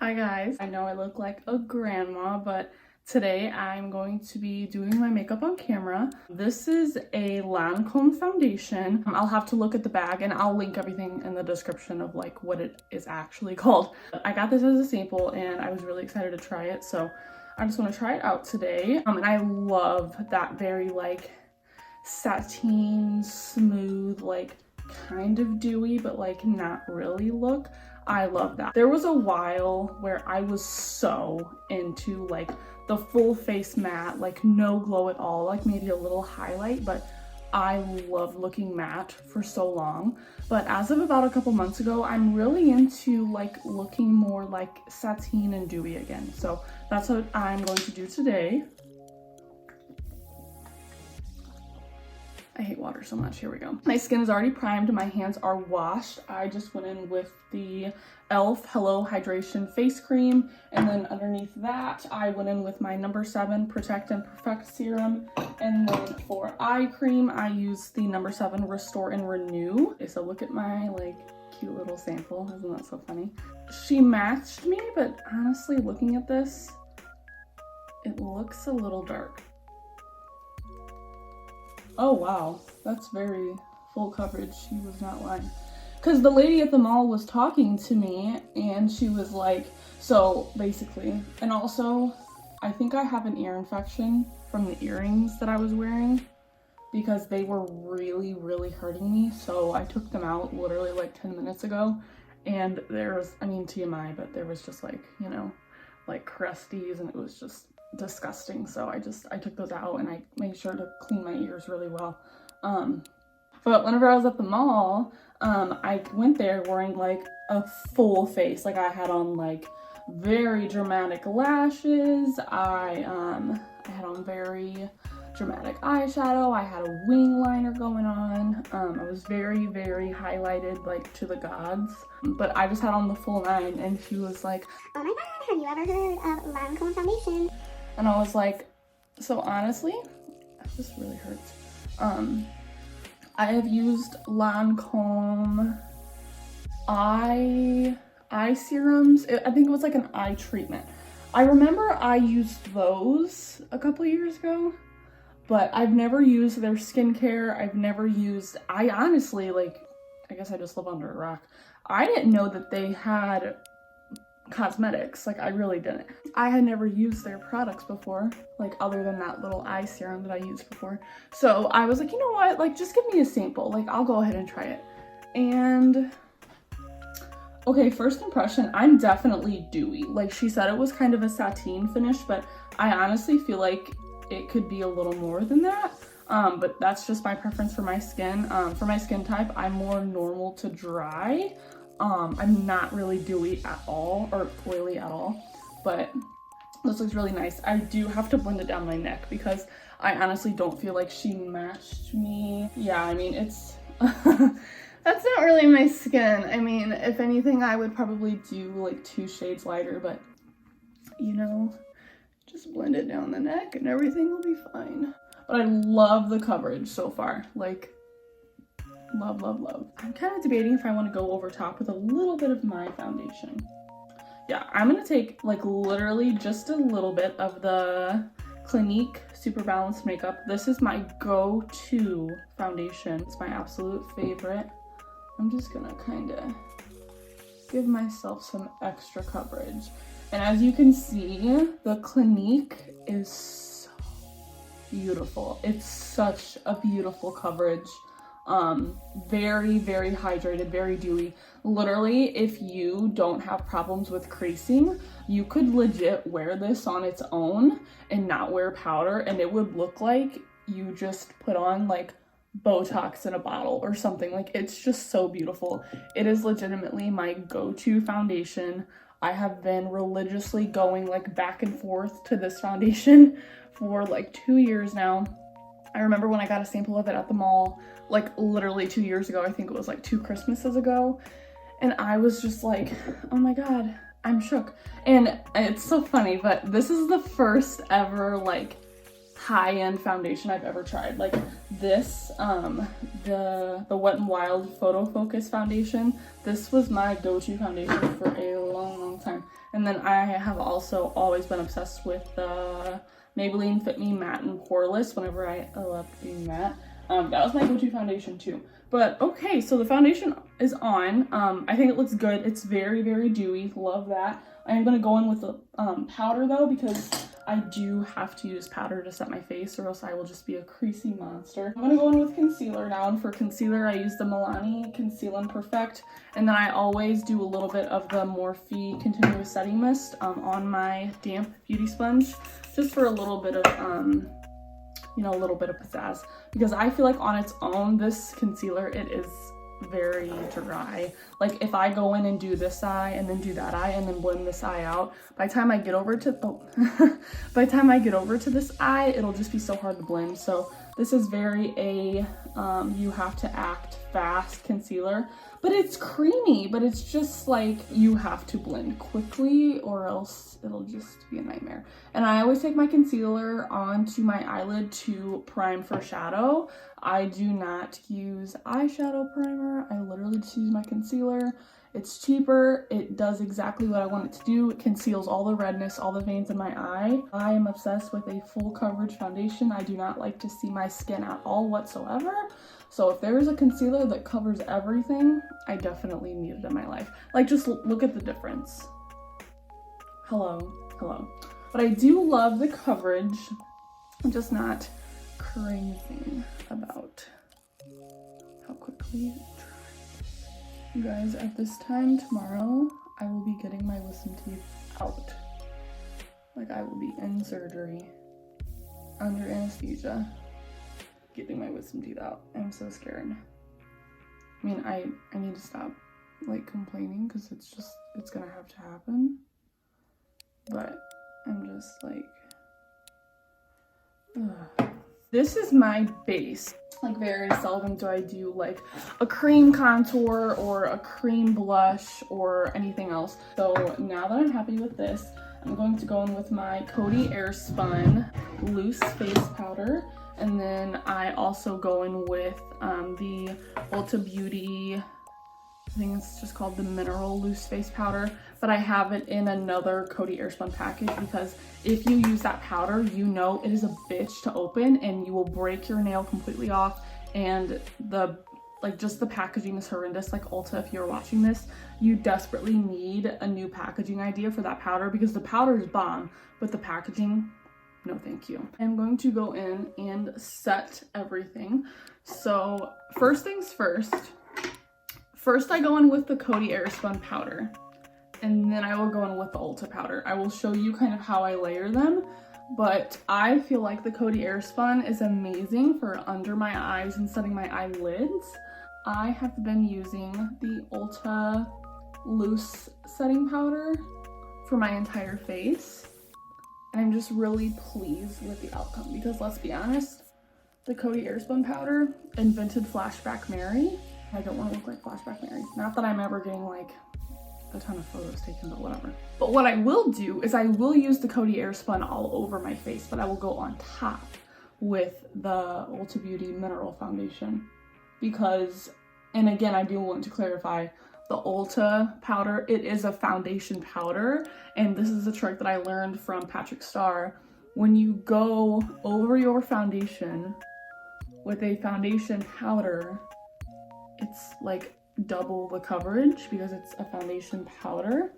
Hi guys, I know I look like a grandma, but today I'm going to be doing my makeup on camera. This is a Lancome foundation. I'll have to look at the bag and I'll link everything in the description of like what it is actually called. I got this as a sample and I was really excited to try it, so I just want to try it out today. And I love that very like sateen, smooth, like kind of dewy, but like not really look. I love that. There was a while where I was so into like the full face matte, like no glow at all, like maybe a little highlight, but I loved looking matte for so long. But as of about a couple months ago, I'm really into like looking more like sateen and dewy again. So that's what I'm going to do today. I hate water so much. Here we go. My skin is already primed. My hands are washed. I just went in with the e.l.f. Hello Hydration Face Cream. And then underneath that, I went in with my number 7 Protect and Perfect Serum. And then for eye cream, I used the number 7 Restore and Renew. Okay, so look at my like cute little sample. Isn't that so funny? She matched me, but honestly, looking at this, it looks a little dark. Oh wow, that's very full coverage. She was not lying. Because the lady at the mall was talking to me and she was like, so basically, and also I think I have an ear infection from the earrings that I was wearing because they were really hurting me. So I took them out literally like 10 minutes ago and there was, I mean TMI, but there was just like, you know, like crusties and it was just disgusting. So I took those out and I made sure to clean my ears really well. But whenever I was at the mall, I went there wearing like a full face. Like I had on like very dramatic lashes. I had on very dramatic eyeshadow. I had a wing liner going on. I was very highlighted like to the gods. But I just had on the full 9 and she was like, oh my god, have you ever heard of Lancome foundation? And I was like, so honestly, this really hurts. I have used Lancome eye serums. I think it was like an eye treatment. I remember I used those a couple years ago, but I've never used their skincare. I honestly, like, I guess I just live under a rock. I didn't know that they had cosmetics. Like, I really didn't. I had never used their products before, like other than that little eye serum that I used before. So I was like, you know what, like just give me a sample, like I'll go ahead and try it. And okay, first impression, I'm definitely dewy. Like she said it was kind of a sateen finish, but I honestly feel like it could be a little more than that. But that's just my preference for my skin. For my skin type, I'm more normal to dry. I'm not really dewy at all or oily at all, but this looks really nice. I do have to blend it down my neck because I honestly don't feel like she matched me. Yeah, I mean, it's, that's not really my skin. I mean, if anything, I would probably do like 2 shades lighter, but you know, just blend it down the neck and everything will be fine. But I love the coverage so far. Like, love. I'm kind of debating if I want to go over top with a little bit of my foundation. Yeah, I'm gonna take like literally just a little bit of the Clinique Superbalanced makeup. This is my go-to foundation. It's my absolute favorite. I'm just gonna kind of give myself some extra coverage. And as you can see, the Clinique is so beautiful. It's such a beautiful coverage. Very hydrated, very dewy. Literally, if you don't have problems with creasing, you could legit wear this on its own and not wear powder and it would look like you just put on like Botox in a bottle or something. Like, it's just so beautiful. It is legitimately my go-to foundation. I have been religiously going like back and forth to this foundation for like 2 years now. I remember when I got a sample of it at the mall, like literally 2 years ago. I think it was like 2 Christmases ago. And I was just like, oh my God, I'm shook. And it's so funny, but this is the first ever like high-end foundation I've ever tried. Like this, the Wet n Wild Photo Focus foundation, this was my go-to foundation for a long time. And then I have also always been obsessed with the Maybelline Fit Me Matte and Poreless whenever I love being matte. That was my go-to foundation too. But okay, so the foundation is on. I think it looks good. It's very, very dewy. Love that. I'm gonna go in with the powder though, because I do have to use powder to set my face or else I will just be a creasy monster. I'm gonna go in with concealer now, and for concealer I use the Milani Conceal and Perfect, and then I always do a little bit of the Morphe Continuous Setting Mist on my damp beauty sponge, just for a little bit of you know, a little bit of pizzazz, because I feel like on its own this concealer, it is very dry. Like if I go in and do this eye and then do that eye and then blend this eye out, by the time I get over to by the time I get over to this eye, it'll just be so hard to blend. So this is very you have to act fast concealer, but it's creamy, but it's just like you have to blend quickly or else it'll just be a nightmare. And I always take my concealer onto my eyelid to prime for shadow. I do not use eyeshadow primer. I literally just use my concealer. It's cheaper. It does exactly what I want it to do. It conceals all the redness, all the veins in my eye. I am obsessed with a full coverage foundation. I do not like to see my skin at all whatsoever. So if there is a concealer that covers everything, I definitely need it in my life. Like, just look at the difference. Hello. But I do love the coverage. I'm just not crazy about how quickly it dries. You guys, at this time tomorrow, I will be getting my wisdom teeth out. Like, I will be in surgery, under anesthesia, getting my wisdom teeth out. I'm so scared. I mean, I need to stop, like, complaining, because it's gonna have to happen. But I'm just like, ugh. This is my base. Like, very seldom do I do like a cream contour or a cream blush or anything else. So now that I'm happy with this, I'm going to go in with my Coty Airspun loose face powder. And then I also go in with the Ulta Beauty, I think it's just called the Mineral Loose Face Powder, but I have it in another Coty Airspun package, because if you use that powder, you know it is a bitch to open and you will break your nail completely off. And just the packaging is horrendous. Like, Ulta, if you're watching this, you desperately need a new packaging idea for that powder, because the powder is bomb, but the packaging, no thank you. I'm going to go in and set everything. So first things first. First, I go in with the Coty Airspun powder, and then I will go in with the Ulta powder. I will show you kind of how I layer them, but I feel like the Coty Airspun is amazing for under my eyes and setting my eyelids. I have been using the Ulta loose setting powder for my entire face, and I'm just really pleased with the outcome, because let's be honest, the Coty Airspun powder invented Flashback Mary. I don't want to look like Flashback Mary. Not that I'm ever getting like a ton of photos taken, but whatever. But what I will do is I will use the Coty Airspun all over my face, but I will go on top with the Ulta Beauty Mineral Foundation, because, and again, I do want to clarify, the Ulta powder, it is a foundation powder, and this is a trick that I learned from Patrick Starr. When you go over your foundation with a foundation powder, it's like double the coverage because it's a foundation powder.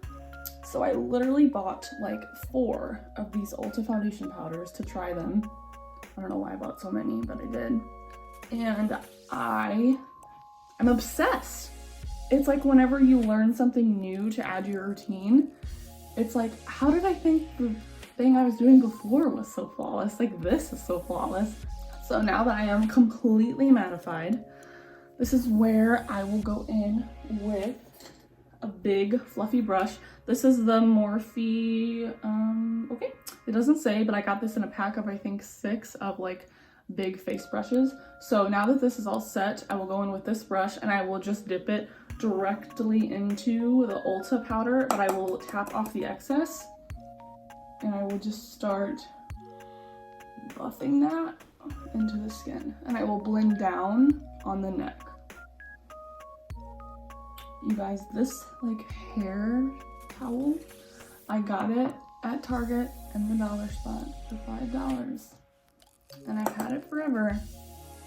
So I literally bought like 4 of these Ulta foundation powders to try them. I don't know why I bought so many, but I did. And I'm obsessed. It's like whenever you learn something new to add to your routine, it's like, how did I think the thing I was doing before was so flawless? Like, this is so flawless. So now that I am completely mattified, this is where I will go in with a big fluffy brush. This is the Morphe, okay, it doesn't say, but I got this in a pack of I think 6 of like big face brushes. So now that this is all set, I will go in with this brush and I will just dip it directly into the Ulta powder, but I will tap off the excess and I will just start buffing that into the skin, and I will blend down on the neck. You guys, this like hair towel, I got it at Target in the dollar spot for $5. And I've had it forever.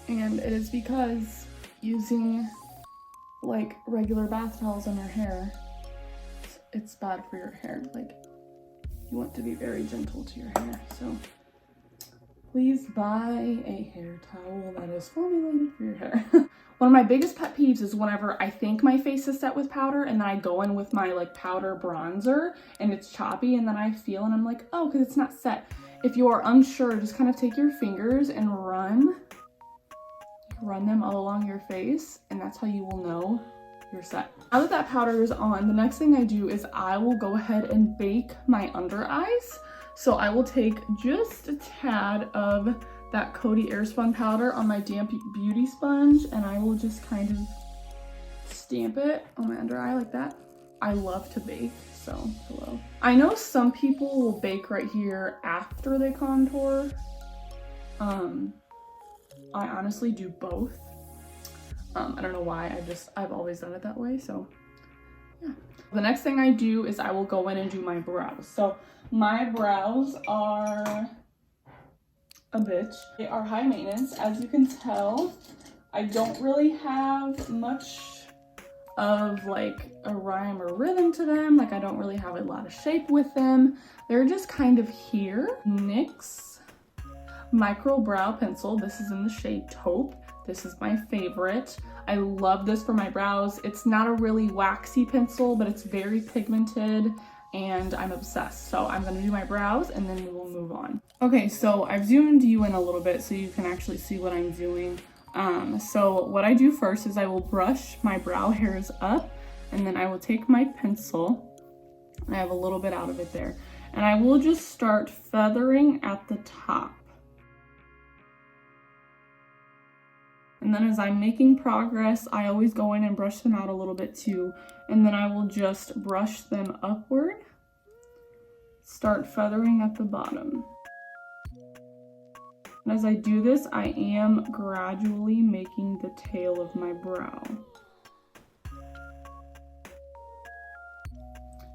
And it is because using like regular bath towels on your hair, it's bad for your hair. Like, you want to be very gentle to your hair. So please buy a hair towel that is formulated for your hair. One of my biggest pet peeves is whenever I think my face is set with powder and then I go in with my like powder bronzer and it's choppy, and then I feel and I'm like, oh, because it's not set. If you are unsure, just kind of take your fingers and run them all along your face, and that's how you will know you're set. Now that that powder is on, the next thing I do is I will go ahead and bake my under eyes. So I will take just a tad of that Coty Airspun powder on my damp beauty sponge, and I will just kind of stamp it on my under eye like that. I love to bake, so hello. I know some people will bake right here after they contour. I honestly do both. I don't know why, I've always done it that way, so yeah. The next thing I do is I will go in and do my brows. So my brows are a bitch. They are high maintenance. As you can tell, I don't really have much of like a rhyme or rhythm to them. Like, I don't really have a lot of shape with them. They're just kind of here. NYX Micro Brow Pencil. This is in the shade Taupe. This is my favorite. I love this for my brows. It's not a really waxy pencil, but it's very pigmented and I'm obsessed. So I'm gonna do my brows and then we will move on. Okay, so I've zoomed you in a little bit so you can actually see what I'm doing. So what I do first is I will brush my brow hairs up, and then I will take my pencil. I have a little bit out of it there. And I will just start feathering at the top. And then as I'm making progress, I always go in and brush them out a little bit too. And then I will just brush them upward. Start feathering at the bottom. And as I do this, I am gradually making the tail of my brow.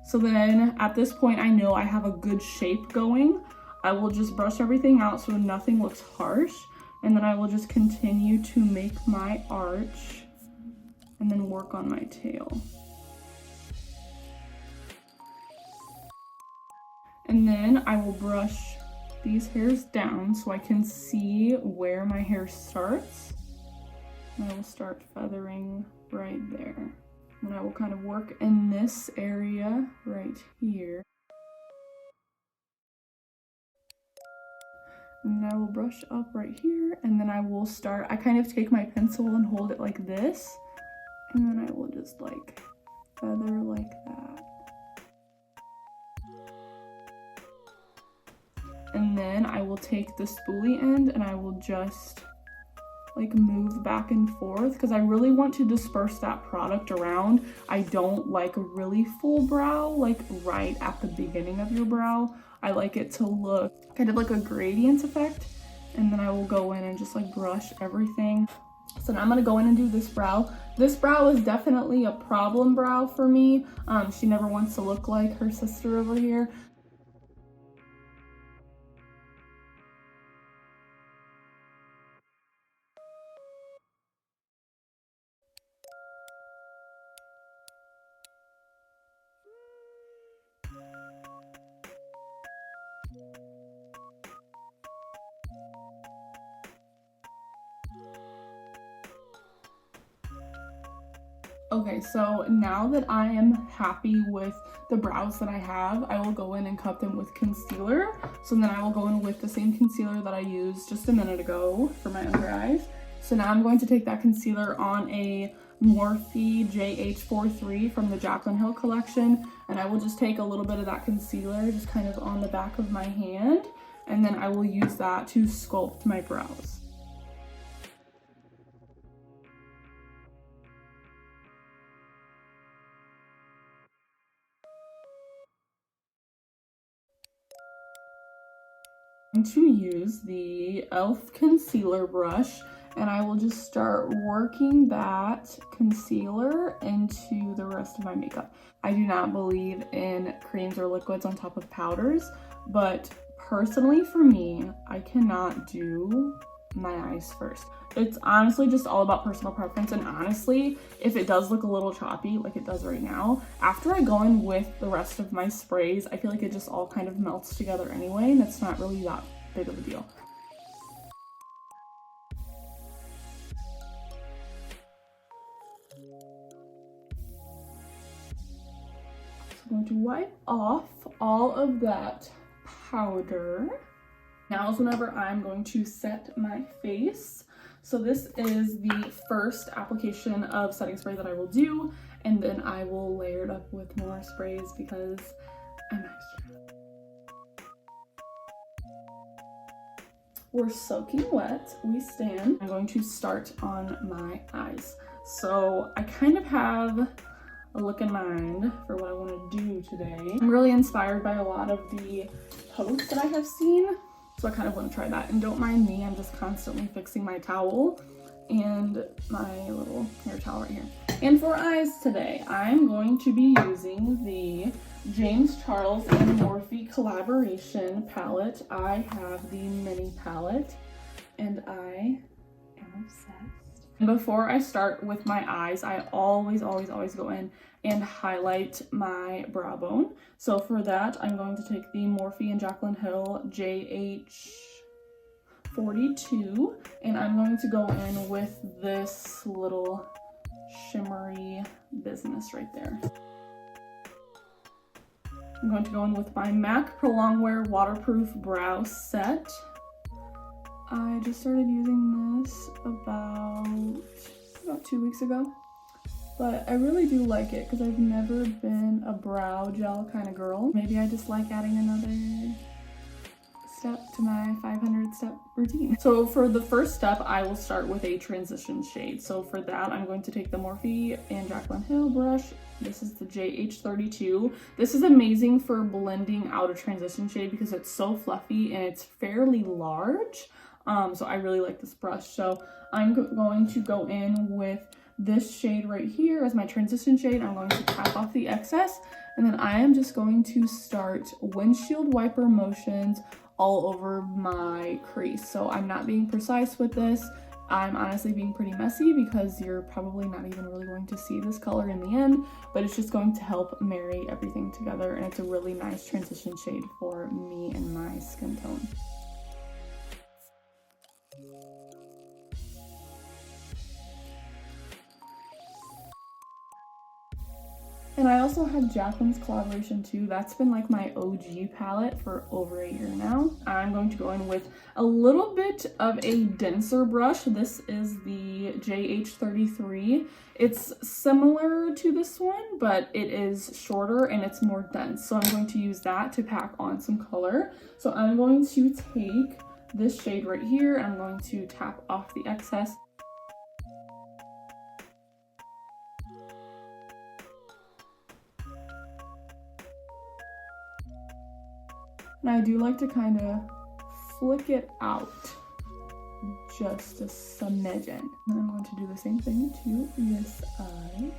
So then at this point, I know I have a good shape going. I will just brush everything out so nothing looks harsh. And then I will just continue to make my arch and then work on my tail. And then I will brush these hairs down so I can see where my hair starts. And I will start feathering right there. And I will kind of work in this area right here. And I will brush up right here, and then I will start, I kind of take my pencil and hold it like this, and then I will just like feather like that. And then I will take the spoolie end and I will just like move back and forth because I really want to disperse that product around. I don't like a really full brow like right at the beginning of your brow. I like it to look kind of like a gradient effect, and then I will go in and just like brush everything. So now I'm gonna go in and do this brow. This brow is definitely a problem brow for me. She never wants to look like her sister over here. Okay, so now that I am happy with the brows that I have, I will go in and cut them with concealer. So then I will go in with the same concealer that I used just a minute ago for my under eyes. So now I'm going to take that concealer on a Morphe JH43 from the Jaclyn Hill collection, and I will just take a little bit of that concealer just kind of on the back of my hand, and then I will use that to sculpt my brows. I'm going to use the e.l.f. concealer brush, and I will just start working that concealer into the rest of my makeup. I do not believe in creams or liquids on top of powders, but personally for me, I cannot do my eyes first. It's honestly just all about personal preference, and honestly, if it does look a little choppy like it does right now, after I go in with the rest of my sprays, I feel like it just all kind of melts together anyway, and it's not really that big of a deal. I'm going to wipe off all of that powder. Now is whenever I'm going to set my face. So this is the first application of setting spray that I will do, and then I will layer it up with more sprays because I'm extra. We're soaking wet, we stand. I'm going to start on my eyes. So I kind of have a look in mind for what I want to do today. I'm really inspired by a lot of the posts that I have seen, so I kind of want to try that. And don't mind me, I'm just constantly fixing my towel and my little hair towel right here. And for eyes today, I'm going to be using the James Charles and Morphe collaboration palette. I have the mini palette and I am obsessed. Before I start with my eyes, I always go in and highlight my brow bone. So for that, I'm going to take the Morphe and Jaclyn Hill JH42, and I'm going to go in with this little shimmery business right there. I'm going to go in with my MAC Pro Longwear Waterproof Brow Set. I just started using this about 2 weeks ago, but I really do like it because I've never been a brow gel kind of girl. Maybe I just like adding another step to my 500 step routine. So for the first step, I will start with a transition shade. So for that, I'm going to take the Morphe and Jaclyn Hill brush. This is the JH32. This is amazing for blending out a transition shade because it's so fluffy and it's fairly large. So I really like this brush. So I'm going to go in with this shade right here as my transition shade. I'm going to tap off the excess, and then I am just going to start windshield wiper motions all over my crease. So I'm not being precise with this. I'm honestly being pretty messy because you're probably not even really going to see this color in the end, but it's just going to help marry everything together, and it's a really nice transition shade for me and my skin tone. And I also have Jaclyn's collaboration too. That's been like my OG palette for over a year now. I'm going to go in with a little bit of a denser brush. This is the JH33. It's similar to this one, but it is shorter and it's more dense. So I'm going to use that to pack on some color. So I'm going to take this shade right here. I'm going to tap off the excess. And I do like to kind of flick it out just a smidgen. And I'm going to do the same thing to this eye.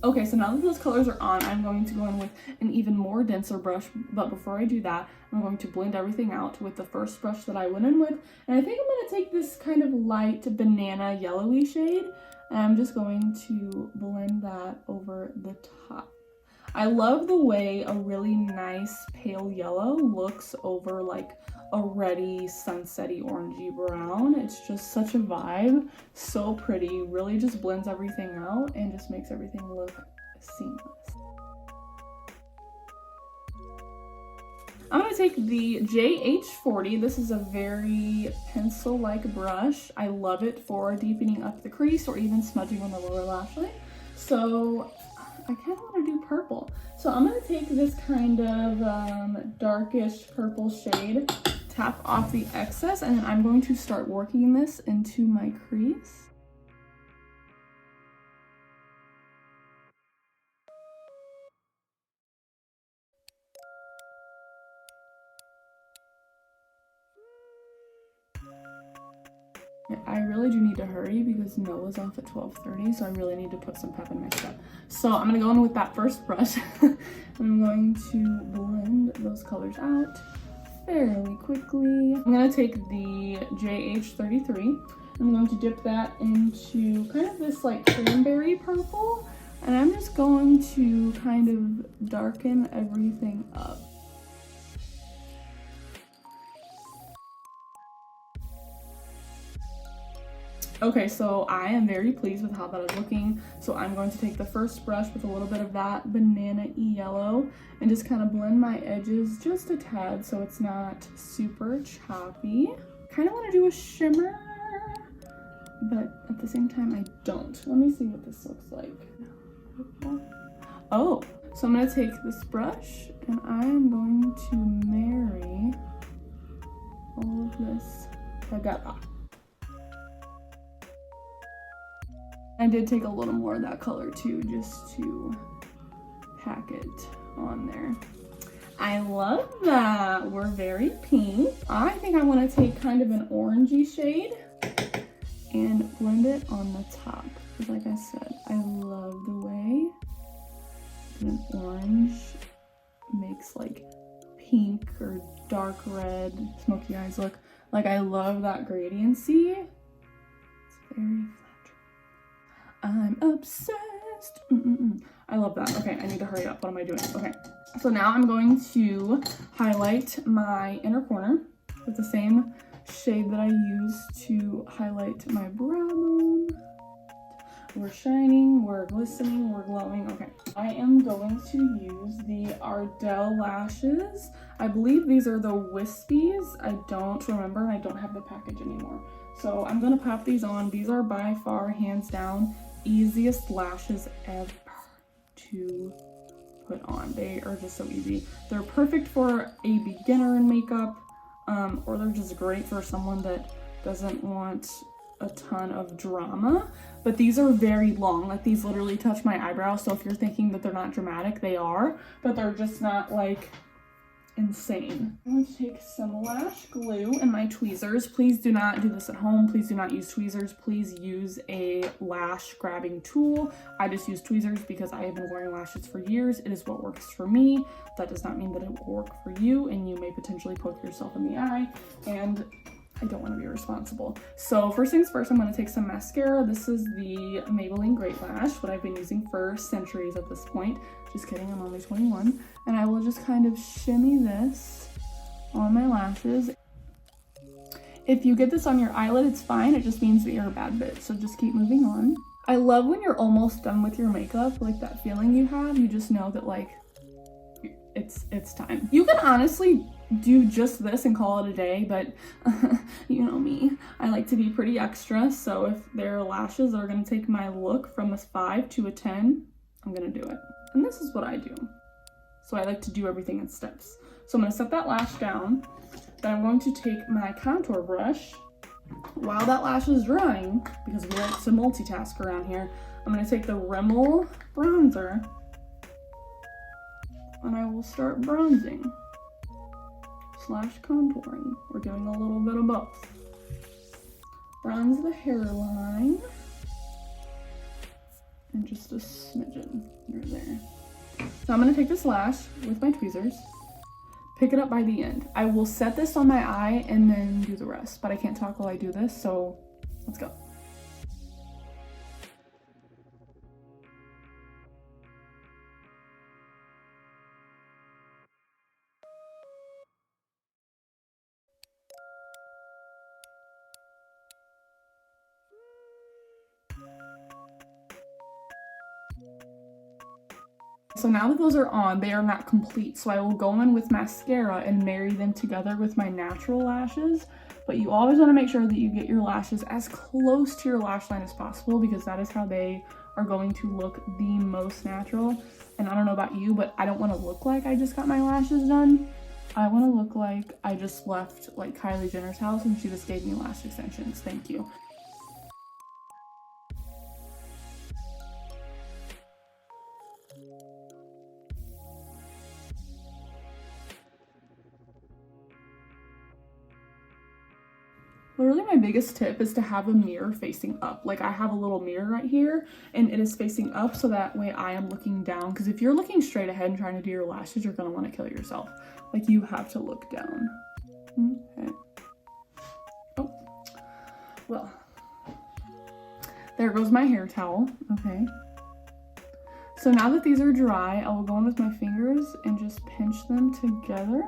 Okay, so now that those colors are on, I'm going to go in with an even more denser brush, but before I do that, I'm going to blend everything out with the first brush that I went in with, and I think I'm going to take this kind of light banana yellowy shade, and I'm just going to blend that over the top. I love the way a really nice pale yellow looks over like a reddy sunsetty orangey brown. It's just such a vibe, so pretty, really just blends everything out and just makes everything look seamless. I'm going to take the JH40. This is a very pencil-like brush. I love it for deepening up the crease or even smudging on the lower lash line. So I kind of want to do purple. So I'm going to take this kind of darkish purple shade, tap off the excess, and then I'm going to start working this into my crease. I really do need to hurry because Noah's off at 12:30, so I really need to put some pep in my step. So I'm gonna go in with that first brush. I'm going to blend those colors out fairly quickly. I'm gonna take the JH33. I'm going to dip that into kind of this like cranberry purple, and I'm just going to kind of darken everything up. Okay, so I am very pleased with how that is looking. So I'm going to take the first brush with a little bit of that banana-y yellow and just kind of blend my edges just a tad so it's not super choppy. Kind of want to do a shimmer, but at the same time I don't. Let me see what this looks like. Oh, so I'm going to take this brush and I am going to marry all of this together. I did take a little more of that color too, just to pack it on there. I love that. We're very pink. I think I want to take kind of an orangey shade and blend it on the top. Because like I said, I love the way an orange makes like pink or dark red smoky eyes look. Like I love that gradiency. It's very I'm obsessed. I love that. Okay, I need to hurry up. What am I doing? Okay, so now I'm going to highlight my inner corner with the same shade that I used to highlight my brow bone. We're shining, we're glistening, we're glowing. Okay, I am going to use the Ardell lashes. I believe these are the Wispies. I don't remember, and I don't have the package anymore. So I'm gonna pop these on. These are by far, hands down, easiest lashes ever to put on. They are just so easy. They're perfect for a beginner in makeup, or they're just great for someone that doesn't want a ton of drama. But these are very long. Like these literally touch my eyebrows. So if you're thinking that they're not dramatic, they are, but they're just not like insane. I'm going to take some lash glue and my tweezers. Please do not do this at home. Please do not use tweezers. Please use a lash grabbing tool. I just use tweezers because I have been wearing lashes for years. It is what works for me. That does not mean that it will work for you, and you may potentially poke yourself in the eye, and I don't want to be responsible. So first things first, I'm going to take some mascara. This is the Maybelline Great Lash, what I've been using for centuries at this point. Just kidding, I'm only 21. And I will just kind of shimmy this on my lashes. If you get this on your eyelid, it's fine. It just means that you're a bad bitch. So just keep moving on. I love when you're almost done with your makeup, like that feeling you have. You just know that like it's time. You can honestly do just this and call it a day, but you know me, I like to be pretty extra. So if their lashes are gonna take my look from a 5 to a 10, I'm gonna do it. And this is what I do. So I like to do everything in steps. So I'm gonna set that lash down. Then I'm going to take my contour brush while that lash is drying, because we like to multitask around here. I'm gonna take the Rimmel Bronzer and I will start bronzing / contouring. We're doing a little bit of both. Bronze the hairline and just a smidgen right there. So I'm gonna take this lash with my tweezers, pick it up by the end. I will set this on my eye and then do the rest, but I can't talk while I do this, so let's go. So now that those are on, they are not complete. So I will go in with mascara and marry them together with my natural lashes. But you always want to make sure that you get your lashes as close to your lash line as possible, because that is how they are going to look the most natural. And I don't know about you, but I don't want to look like I just got my lashes done. I want to look like I just left like Kylie Jenner's house and she just gave me lash extensions. Thank you. Literally my biggest tip is to have a mirror facing up. Like I have a little mirror right here and it is facing up so that way I am looking down. Because if you're looking straight ahead and trying to do your lashes, you're gonna want to kill yourself. Like you have to look down. Okay. Oh, well, there goes my hair towel. Okay. So now that these are dry, I will go in with my fingers and just pinch them together.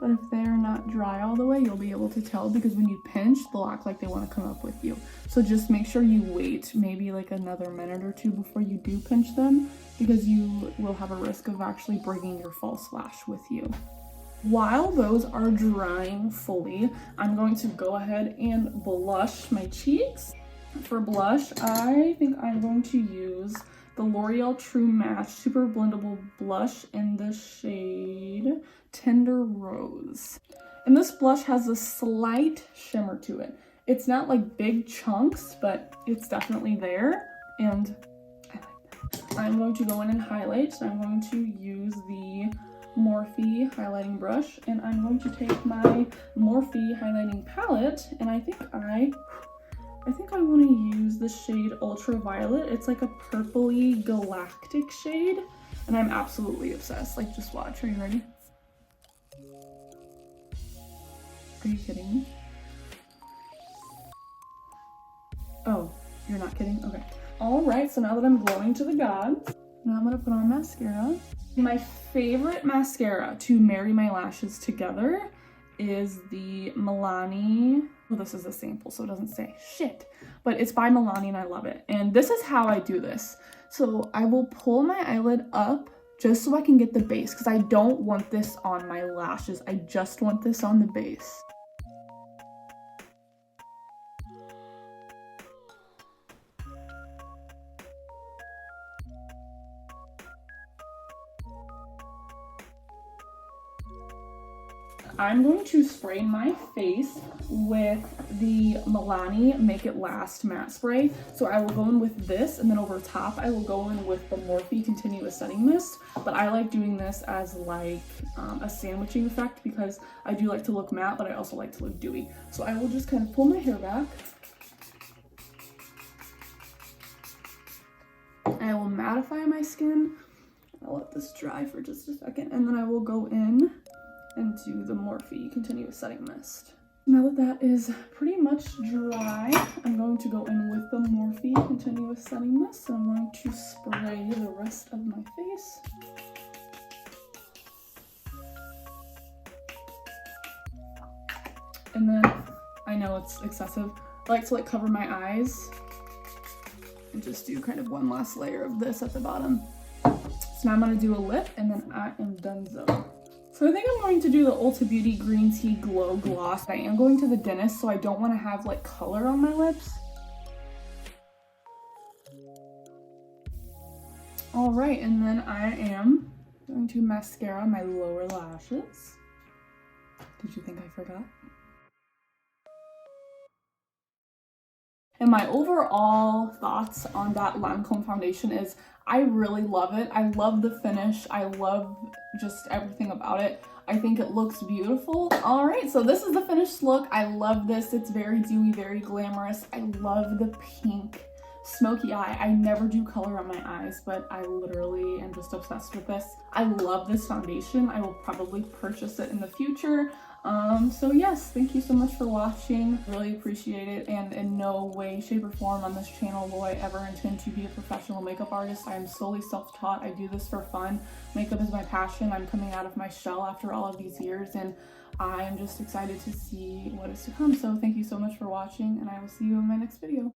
But if they're not dry all the way, you'll be able to tell because when you pinch, they'll act like they want to come up with you. So just make sure you wait maybe like another minute or two before you do pinch them because you will have a risk of actually bringing your false lash with you. While those are drying fully, I'm going to go ahead and blush my cheeks. For blush, I think I'm going to use the L'Oreal True Match Super Blendable Blush in the shade Tender Rose. And this blush has a slight shimmer to it. It's not like big chunks, but it's definitely there. And I like that. I'm going to go in and highlight. So I'm going to use the Morphe highlighting brush. And I'm going to take my Morphe highlighting palette. And I think I want to use the shade Ultraviolet. It's like a purpley galactic shade. And I'm absolutely obsessed. Like, just watch. Are you ready? Are you kidding me? Oh, you're not kidding? Okay. All right, so now that I'm glowing to the gods, now I'm gonna put on mascara. My favorite mascara to marry my lashes together is the Milani. Well, this is a sample, so it doesn't say shit, but it's by Milani and I love it. And this is how I do this. So I will pull my eyelid up just so I can get the base because I don't want this on my lashes. I just want this on the base. I'm going to spray my face with the Milani Make It Last matte spray. So I will go in with this, and then over top I will go in with the Morphe Continuous Setting Mist. But I like doing this as like a sandwiching effect because I do like to look matte, but I also like to look dewy. So I will just kind of pull my hair back. I will mattify my skin. I'll let this dry for just a second, and then I will go in into the Morphe Continuous Setting Mist. Now that that is pretty much dry, I'm going to go in with the Morphe Continuous Setting Mist, and I'm going to spray the rest of my face. And then, I know it's excessive, I like to like cover my eyes and just do kind of one last layer of this at the bottom. So now I'm going to do a lip, and then I am donezo. So I think I'm going to do the Ulta Beauty Green Tea Glow Gloss. I am going to the dentist, so I don't want to have like color on my lips. All right, and then I am going to mascara my lower lashes. Did you think I forgot? And my overall thoughts on that Lancome foundation is I really love it. I love the finish. I love just everything about it. I think it looks beautiful. All right, so this is the finished look. I love this. It's very dewy, very glamorous. I love the pink smoky eye. I never do color on my eyes, but I literally am just obsessed with this. I love this foundation. I will probably purchase it in the future. So yes, thank you so much for watching. Really appreciate it, and in no way, shape, or form on this channel will I ever intend to be a professional makeup artist. I am solely self-taught. I do this for fun. Makeup is my passion. I'm coming out of my shell after all of these years, and I am just excited to see what is to come. So thank you so much for watching, and I will see you in my next video.